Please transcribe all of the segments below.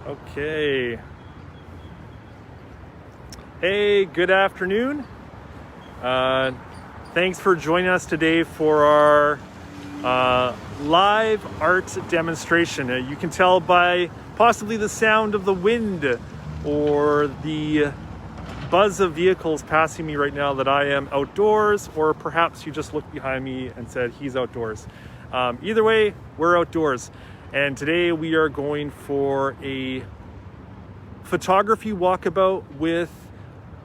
Okay. Hey, good afternoon. Thanks for joining us today for our live art demonstration. You can tell by possibly the sound of the wind or the buzz of vehicles passing me right now that I am outdoors, or perhaps you just looked behind me and said he's outdoors. Either way, we're outdoors. And today we are going for a photography walkabout with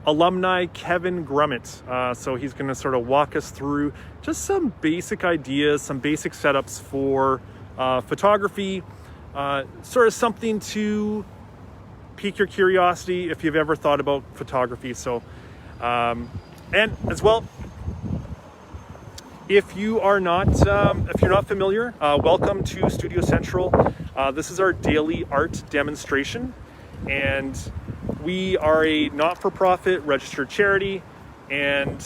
alumni Kevin Grummett. So he's going to sort of walk us through just some basic ideas, some basic setups for photography, sort of something to pique your curiosity if you've ever thought about photography. So, and as well, if you're not familiar, welcome to Studio Central. This is our daily art demonstration, and we are a not-for-profit registered charity, and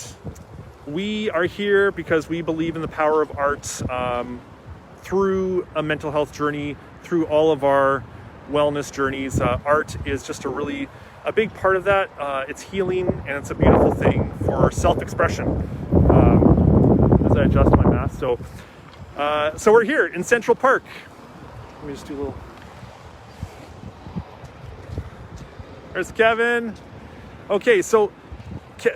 we are here because we believe in the power of art through a mental health journey, through all of our wellness journeys. Art is just a big part of that. It's healing, and it's a beautiful thing for self-expression. As I adjust my mask, so we're here in Central Park. Let me just do a little. There's Kevin. Okay, so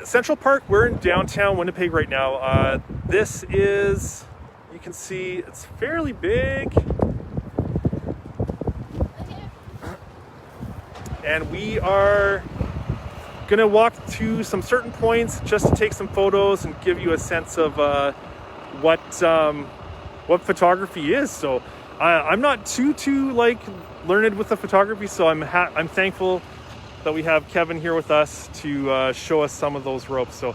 Central Park, we're in downtown Winnipeg right now. This is, you can see, it's fairly big. And we are gonna walk to some certain points just to take some photos and give you a sense of what photography is. So I'm not too like learned with the photography, so I'm thankful that we have Kevin here with us to show us some of those ropes. So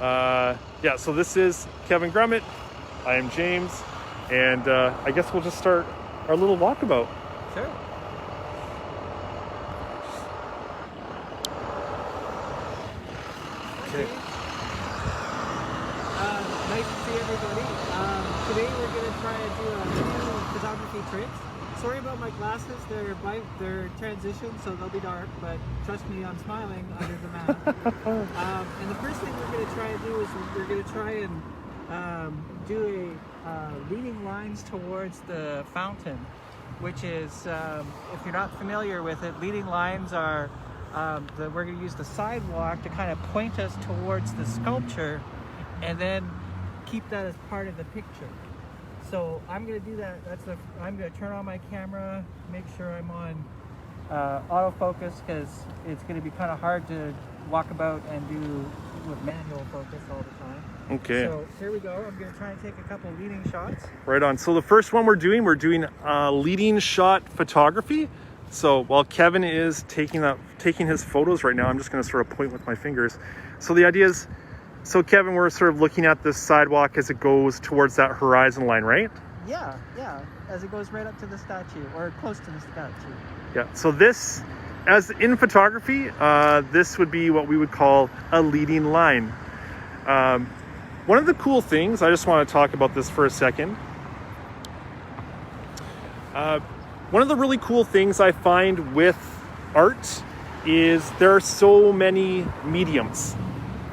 yeah, so this is Kevin Grummett. I am James, and I guess we'll just start our little walkabout. Sure. Okay. Nice to see everybody. Today we're going to try and do a few photography tricks. Sorry about my glasses, they're transition, so they'll be dark, but trust me, I'm smiling under the mask. And the first thing we're going to try and do is we're going to try and do leading lines towards the fountain, which is, if you're not familiar with it, leading lines are, we're going to use the sidewalk to kind of point us towards the sculpture and then keep that as part of the picture. So I'm going to do that. I'm going to turn on my camera, make sure I'm on autofocus, because it's going to be kind of hard to walk about and do with manual focus all the time. Okay. So here we go. I'm going to try and take a couple of leading shots. Right on. So the first one we're doing leading shot photography. So while Kevin is taking his photos right now, I'm just going to sort of point with my fingers. So the idea is, so Kevin, we're sort of looking at this sidewalk as it goes towards that horizon line, right? Yeah, as it goes right up to the statue, or close to the statue. Yeah, so this, as in photography, this would be what we would call a leading line. One of the cool things, I just want to talk about this for a second. One of the really cool things I find with art is there are so many mediums.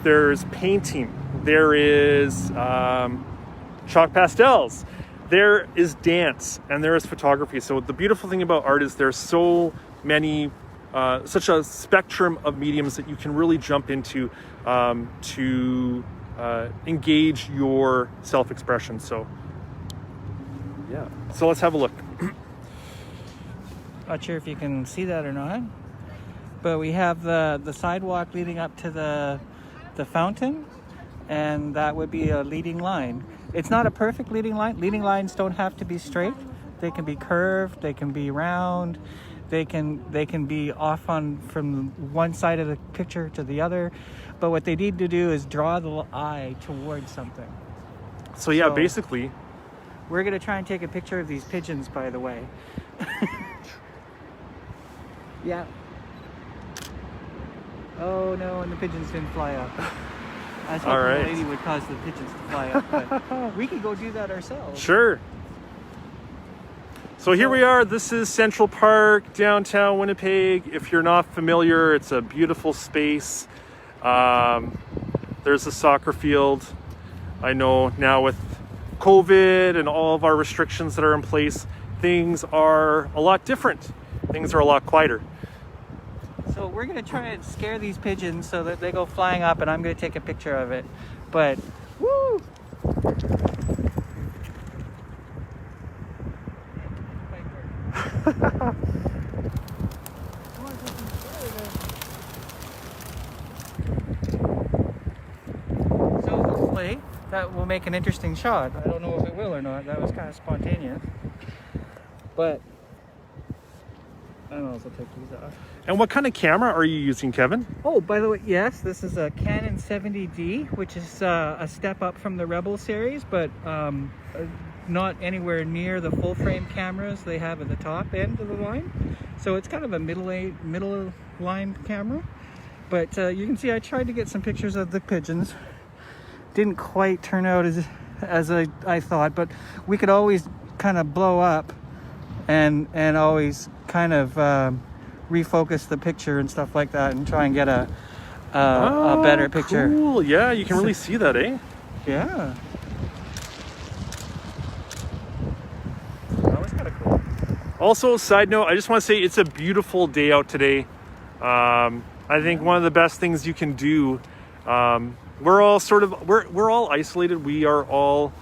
There's painting, there is chalk pastels, there is dance, and there is photography. So the beautiful thing about art is there's so many, such a spectrum of mediums that you can really jump into to engage your self-expression. So yeah, so let's have a look. Not sure if you can see that or not, but we have the sidewalk leading up to the fountain, and that would be a leading line. It's not a perfect leading line. Leading lines don't have to be straight. They can be curved, they can be round, they can be off from one side of the picture to the other, but what they need to do is draw the eye towards something. So yeah, basically we're going to try and take a picture of these pigeons, by the way. Yeah. Oh no, and the pigeons didn't fly up. I was hoping the lady would cause the pigeons to fly up, but we could go do that ourselves. Sure. So here we are. This is Central Park, downtown Winnipeg. If you're not familiar, it's a beautiful space. There's a soccer field. I know now with COVID and all of our restrictions that are in place, things are a lot different. Things are a lot quieter. So we're going to try and scare these pigeons so that they go flying up, and I'm going to take a picture of it. But, woo! So hopefully that will make an interesting shot. I don't know if it will or not. That was kind of spontaneous. But I don't know if I'll take these off. And what kind of camera are you using, Kevin? Oh, by the way, yes, this is a Canon 70D, which is a step up from the Rebel series, but not anywhere near the full frame cameras they have at the top end of the line. So it's kind of a middle line camera. But you can see I tried to get some pictures of the pigeons. Didn't quite turn out as I thought, but we could always kind of blow up and always kind of refocus the picture and stuff like that and try and get a better picture. Cool. Yeah, you can really see that, eh? Yeah. That was kind of cool. Also, side note, I just want to say it's a beautiful day out today. I think one of the best things you can do, we're all we're all isolated. We are all,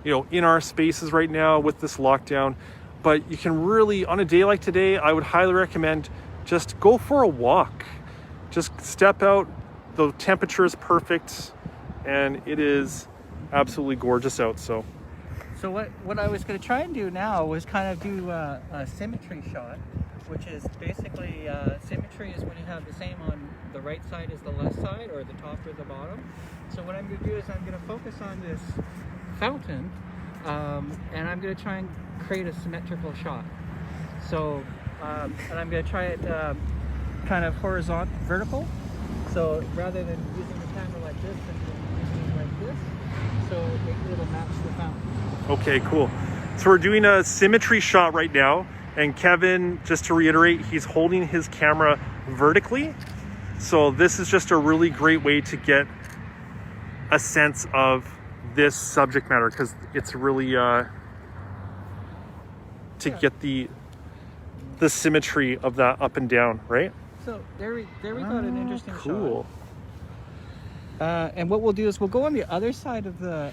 in our spaces right now with this lockdown. But you can really, on a day like today, I would highly recommend just go for a walk. Just step out. The temperature is perfect, and it is absolutely gorgeous out. So what I was going to try and do now was kind of do a symmetry shot, which is basically symmetry is when you have the same on the right side as the left side, or the top or the bottom. So what I'm going to do is I'm going to focus on this fountain, and I'm going to try and create a symmetrical shot. So and I'm going to try it kind of vertical. So rather than using the camera like this, I'm using it like this, so it'll match the fountain. Okay, cool. So we're doing a symmetry shot right now, and Kevin, just to reiterate, he's holding his camera vertically. So this is just a really great way to get a sense of this subject matter, because it's really get the symmetry of that up and down, right? So there we got an interesting cool shot. And what we'll do is we'll go on the other side of the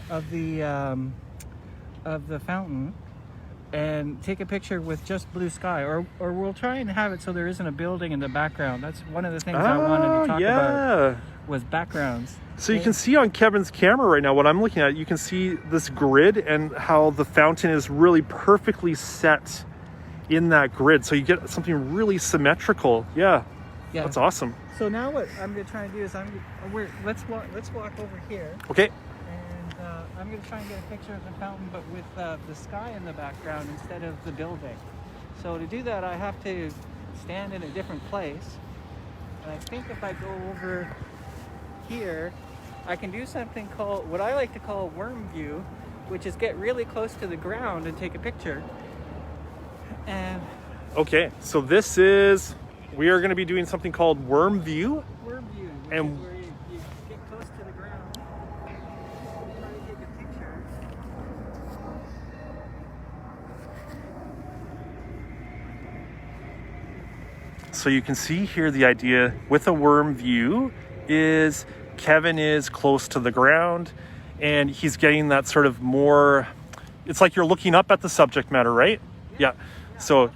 fountain and take a picture with just blue sky, or we'll try and have it so there isn't a building in the background. That's one of the things I wanted to talk about, was backgrounds. So you can see on Kevin's camera right now, what I'm looking at, you can see this grid and how the fountain is really perfectly set in that grid. So you get something really symmetrical. Yeah. That's awesome. So now what I'm going to try and do is let's walk over here. Okay. I'm going to try and get a picture of the fountain, but with the sky in the background instead of the building. So to do that, I have to stand in a different place. And I think if I go over here, I can do something called, what I like to call worm view, which is get really close to the ground and take a picture. And okay, so we are going to be doing something called worm view. Worm view, which and is where you get close to the ground. Try to take a picture. So you can see here the idea with a worm view is Kevin is close to the ground and he's getting that sort of more, it's like you're looking up at the subject matter, right? Yeah. So,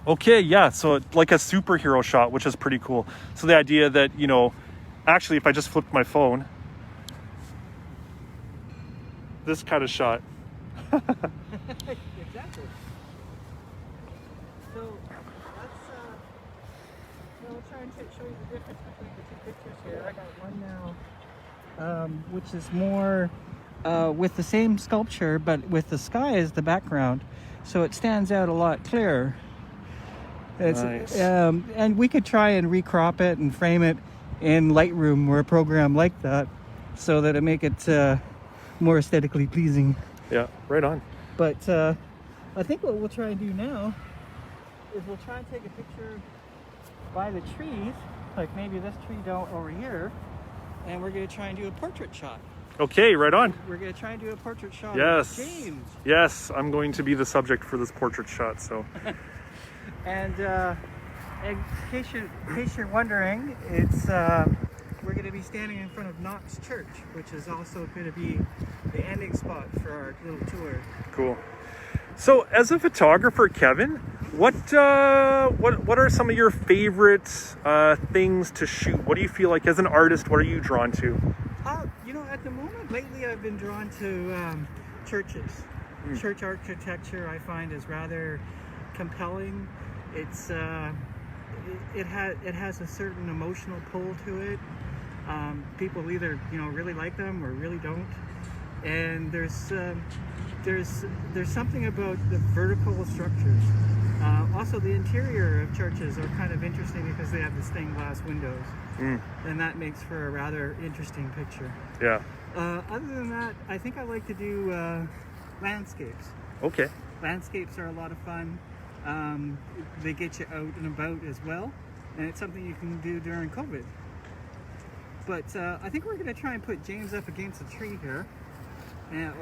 okay, yeah. So like a superhero shot, which is pretty cool. So the idea that, actually if I just flipped my phone, this kind of shot. Exactly. So we'll try and show you the difference between the two pictures here. I got one now, which is more with the same sculpture, but with the sky as the background, so it stands out a lot clearer. Nice. And we could try and recrop it and frame it in Lightroom or a program like that, so that it make it more aesthetically pleasing. Yeah, right on. But I think what we'll try and do now is we'll try and take a picture by the trees, like maybe this tree down over here, and we're going to try and do a portrait shot. Okay, right on. We're going to try and do a portrait shot Yes. of James. Yes, I'm going to be the subject for this portrait shot, so. And in case you're wondering, it's we're going to be standing in front of Knox Church, which is also going to be the ending spot for our little tour. Cool. So, as a photographer, Kevin, what are some of your favorite things to shoot? What do you feel like as an artist? What are you drawn to? You know, at the moment, lately, I've been drawn to churches. Church architecture, I find, is rather compelling. It's it has a certain emotional pull to it. People either really like them or really don't. And there's something about the vertical structures. Also, the interior of churches are kind of interesting because they have the stained glass windows, and that makes for a rather interesting picture. Yeah. Other than that, I think I like to do landscapes. Okay. Landscapes are a lot of fun. They get you out and about as well, and it's something you can do during COVID. But I think we're going to try and put James up against a tree here.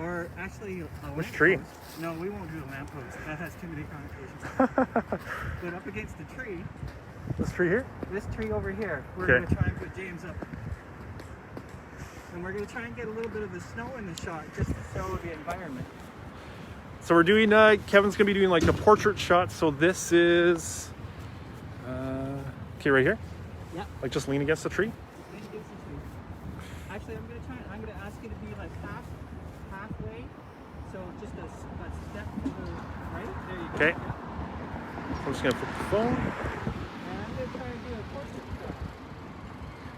Or actually, which tree? Post. No, we won't do a lamppost. That has too many connotations. But up against the tree. This tree here? This tree over here. We're going to try and put James up. And we're going to try and get a little bit of the snow in the shot just to show the environment. So we're doing, Kevin's going to be doing like a portrait shot. So this is, okay, right here? Yeah. Like just lean against the tree? Lean against the tree. Actually, I'm going to ask you to be like halfway. So just a step to the right. There you go. Okay. Yeah. I'm just going to put the phone. And I'm going to try and do a portrait shot.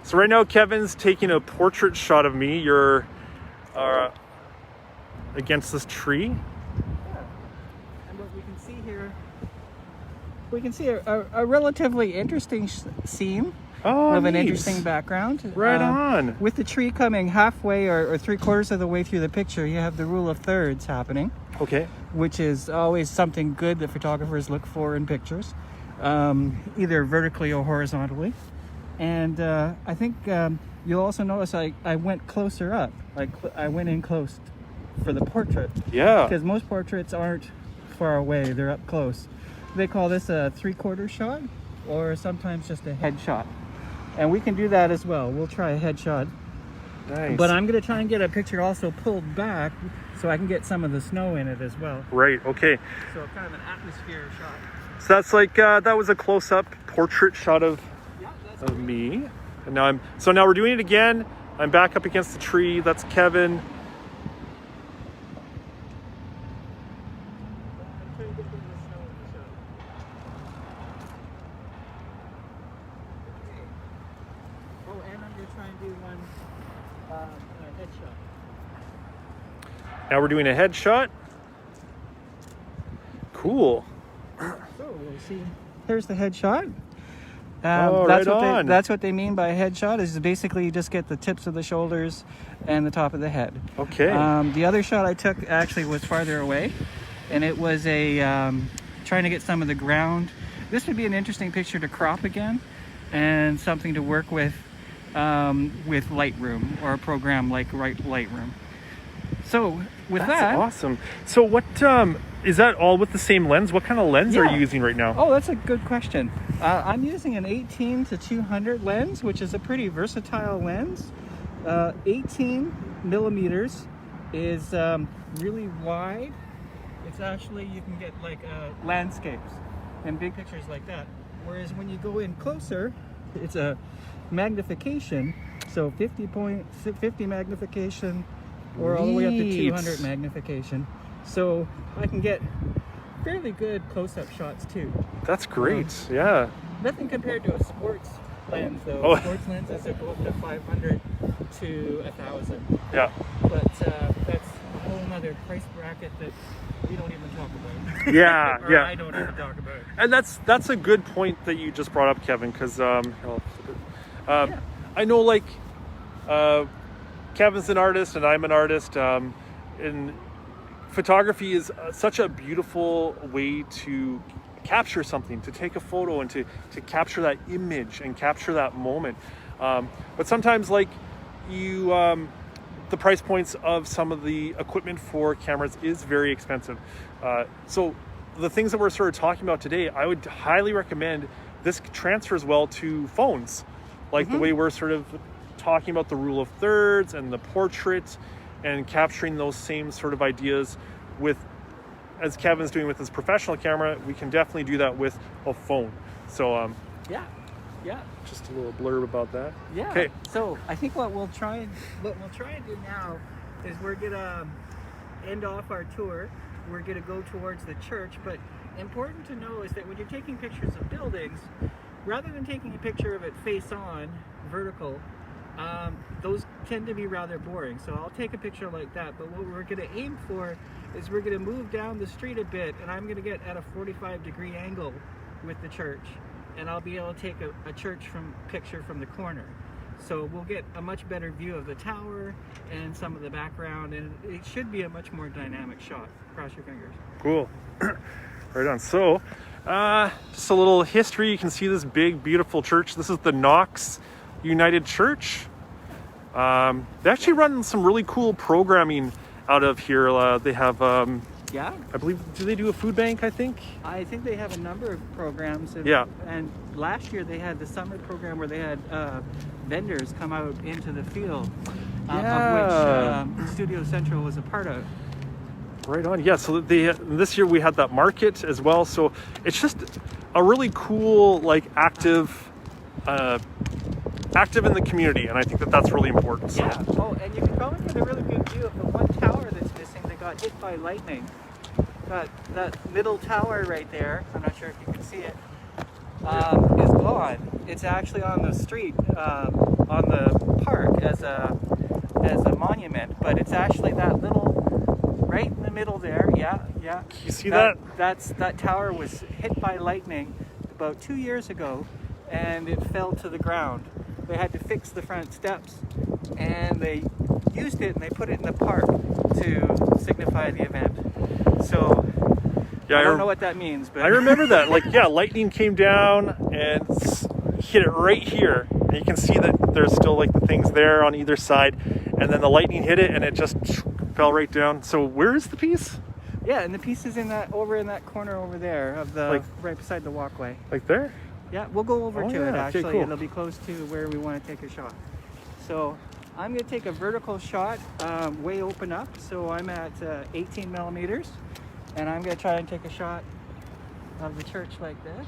So right now, Kevin's taking a portrait shot of me. You're against this tree. Yeah. And what we can see here, we can see a relatively interesting scene. Oh, of an neat. interesting background. Right on. With the tree coming halfway or 3/4 of the way through the picture, you have the rule of thirds happening. Okay. Which is always something good that photographers look for in pictures, either vertically or horizontally. And I think you'll also notice I went closer up. I went in close for the portrait. Yeah. Because most portraits aren't far away, they're up close. They call this a 3/4 shot or sometimes just a head shot. And we can do that as well. We'll try a headshot. Nice. But I'm going to try and get a picture also pulled back so I can get some of the snow in it as well. Right, okay. So kind of an atmosphere shot. So that's like, that was a close-up portrait shot of That's me. And now we're doing it again. I'm back up against the tree. That's Kevin. I'm trying to get some of the snow in the shot. Oh, and I'm going to try and do one headshot. Now we're doing a headshot. Cool. So we'll see. Here's the headshot. That's what they mean by a headshot. Is basically you just get the tips of the shoulders and the top of the head. Okay. The other shot I took actually was farther away, and it was a trying to get some of the ground. This would be an interesting picture to crop again, and something to work with Lightroom or a program like Lightroom. So with That's awesome. So what is that all with the same lens? What kind of lens are you using right now? Oh, that's a good question. I'm using an 18-200 lens, which is a pretty versatile lens. 18 millimeters is really wide. It's actually, you can get like landscapes and big pictures like that. Whereas when you go in closer, it's a magnification. So 50 magnification or all the way up to 200 magnification. So I can get fairly good close-up shots too. That's great. Yeah. Nothing compared to a sports lens though. Oh. Sports lenses are go up to 500 to 1,000. Yeah. But that's a whole nother price bracket that we don't even talk about. Yeah, or yeah. I don't even talk about. And that's a good point that you just brought up, Kevin, because I know like Kevin's an artist and I'm an artist, and photography is such a beautiful way to capture something, to take a photo and to capture that image and capture that moment. But sometimes, like you, the price points of some of the equipment for cameras is very expensive. So the things that we're sort of talking about today, I would highly recommend. This transfers well to phones, like the way we're sort of talking about the rule of thirds and the portrait and capturing those same sort of ideas with, as Kevin's doing with his professional camera, we can definitely do that with a phone. So yeah, just a little blurb about that. yeah. Okay. So I think what we'll try and do now is we're gonna end off our tour. We're gonna go towards the church, but important to know is that when you're taking pictures of buildings, rather than taking a picture of it face on, vertical, those tend to be rather boring. So I'll take a picture like that, but what we're going to aim for is we're going to move down the street a bit, and I'm going to get at a 45-degree angle with the church, and I'll be able to take a church picture from the corner. So we'll get a much better view of the tower and some of the background, and it should be a much more dynamic shot. Cross your fingers. Cool. Right on. So just a little history. You can see this big, beautiful church. This is the Knox United Church. They actually run some really cool programming out of here. They have, Yeah? I believe, do they do a food bank, I think? I think they have a number of programs. And, Yeah. And last year they had the summer program where they had vendors come out into the field, Yeah. of which Studio Central was a part of. Right on. Yeah, so this year we had that market as well. So it's just a really cool, like, active in the community, and I think that's really important. So. Yeah. Oh, and you can probably get a really good view of the one tower that's missing that got hit by lightning. That middle tower right there, I'm not sure if you can see it, is gone. It's actually on the street, on the park as a monument, but it's actually that little, right in the middle there. Yeah. You see that? That tower was hit by lightning about 2 years ago, and it fell to the ground. They had to fix the front steps, and they used it and they put it in the park to signify the event. So Yeah, I don't know what that means, but I remember that. Like, yeah, lightning came down and hit it right here, and you can see that there's still like the things there on either side, and then the lightning hit it and it just fell right down. So where is the piece? yeah, and the piece is in that corner over there of the Like- right beside the walkway. Like there? Yeah, we'll go over Oh, to yeah. it Okay, actually. cool. It'll be close to where we want to take a shot. So I'm going to take a vertical shot, way open up. So I'm at 18 millimeters, and I'm going to try and take a shot of the church like this,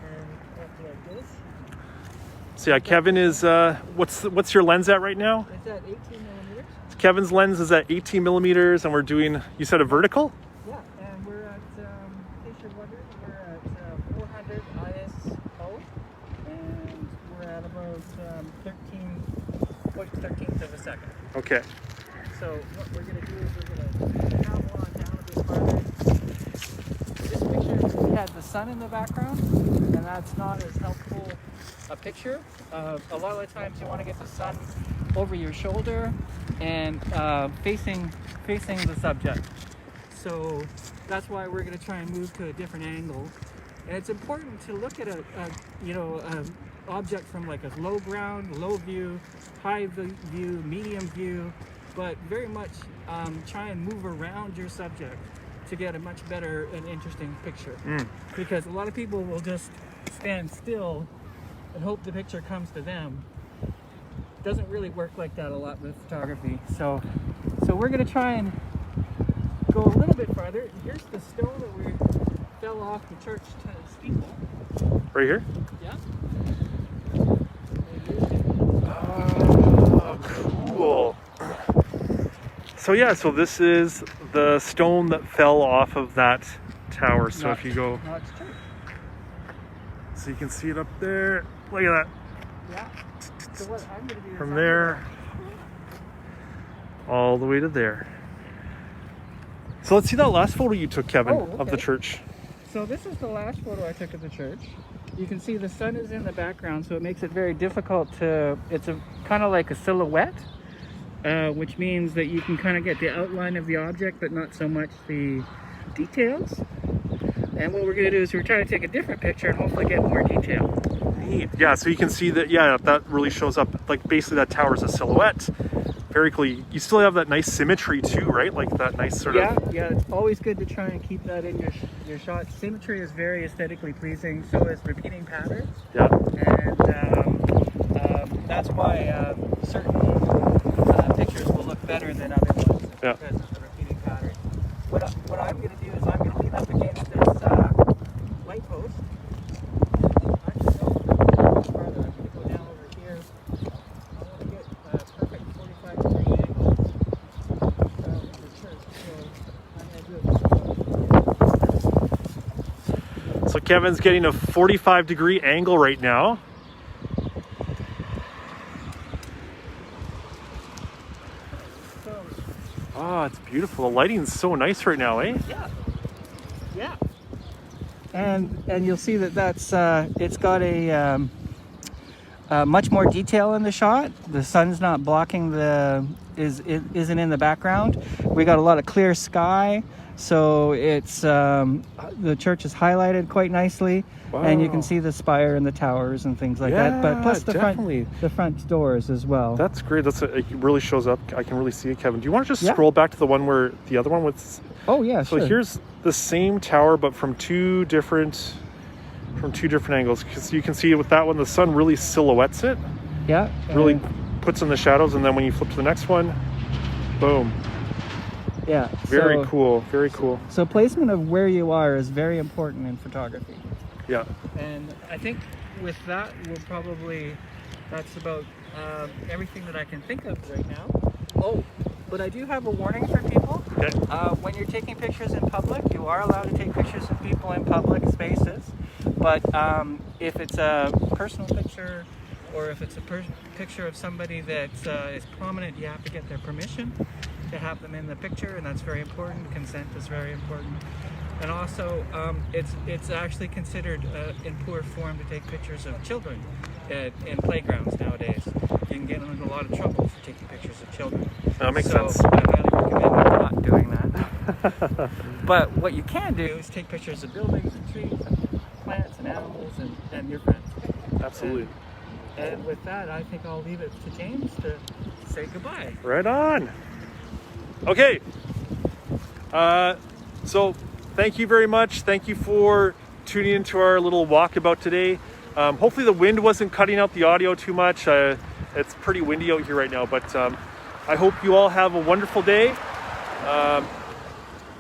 and up like this. So yeah, Kevin is what's your lens at right now? It's at 18 millimeters. Kevin's lens is at 18 millimeters, and we're doing, you said, a vertical? Yeah, and we're at, in case you're wondering, we're at 400 ISO, and we're at about 13.13 of a second. Okay. So what we're going to do is we're going to travel on down a bit farther. This picture, we had the sun in the background, and that's not as helpful a picture. A lot of the times you want to get the sun over your shoulder and facing the subject. So that's why we're going to try and move to a different angle. And it's important to look at a object from like a low ground, low view, high view, medium view, but very much try and move around your subject to get a much better and interesting picture. Because a lot of people will just stand still and hope the picture comes to them. Doesn't really work like that a lot with photography. So we're gonna try and go a little bit farther. Here's the stone that we fell off the church steeple. Right here? Yeah. Oh, cool. So yeah, so this is the stone that fell off of that tower. So if you go, No, it's true. so you can see it up there. Look at that. Yeah. So what I'm gonna do is From I'm there all the way to there. So let's see that last photo you took, Kevin, of the okay. church. So this is the last photo I took of the church. You can see the sun is in the background, so it makes it very difficult to, it's a kind of like a silhouette. which means that you can kind of get the outline of the object, but not so much the details. And what we're going to do is we're trying to take a different picture and hopefully get more detail. Neat. Yeah, so you can see that, yeah, that really shows up, like basically that tower is a silhouette. Very cool. You still have that nice symmetry too, right? Like that nice sort of... Yeah, it's always good to try and keep that in your shot. Symmetry is very aesthetically pleasing, so is repeating patterns. Yeah. And that's why certain pictures will look better than other ones, because of the repeating pattern. What I'm going to do is I'm going to lean up against this light post. Actually, no, I'm going to go further. I'm going to go down over here. I want to get a perfect 45-degree angle from the church, so I'm going to do it. So Kevin's getting a 45-degree angle right now. Oh, it's beautiful. The lighting's so nice right now, eh? Yeah. And you'll see that that's it's got a much more detail in the shot. The sun's not blocking isn't in the background. We got a lot of clear sky, so it's the church is highlighted quite nicely. Wow. And you can see the spire and the towers and things like that. But plus the front doors as well. That's great. It really shows up. I can really see it, Kevin. Do you want to just scroll back to the one where the other one was? Oh yeah. So here's the same tower, but from two different angles. Because you can see with that one, the sun really silhouettes it. Yeah. Really puts in the shadows, and then when you flip to the next one, boom. Yeah. Very cool. Very cool. So placement of where you are is very important in photography. Yeah. And I think with that, that's about everything that I can think of right now. Oh, but I do have a warning for people. Okay. When you're taking pictures in public, you are allowed to take pictures of people in public spaces. But if it's a personal picture, or if it's a picture of somebody that is prominent, you have to get their permission to have them in the picture, and that's very important. Consent is very important. And also, it's actually considered in poor form to take pictures of children in playgrounds nowadays. You can get into a lot of trouble for taking pictures of children. That makes sense. So I highly recommend not doing that. But what you can do is take pictures of buildings and trees and plants and animals and your friends. Absolutely. And with that, I think I'll leave it to James to say goodbye. Right on. Okay. So thank you very much. Thank you for tuning into our little walkabout today. Hopefully the wind wasn't cutting out the audio too much. It's pretty windy out here right now, but I hope you all have a wonderful day.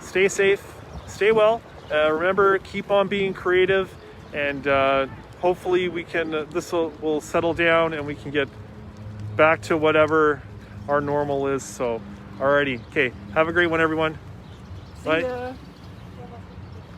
Stay safe, stay well. Remember, keep on being creative, and hopefully this will settle down and we can get back to whatever our normal is. So, alrighty. Okay, have a great one, everyone. See ya.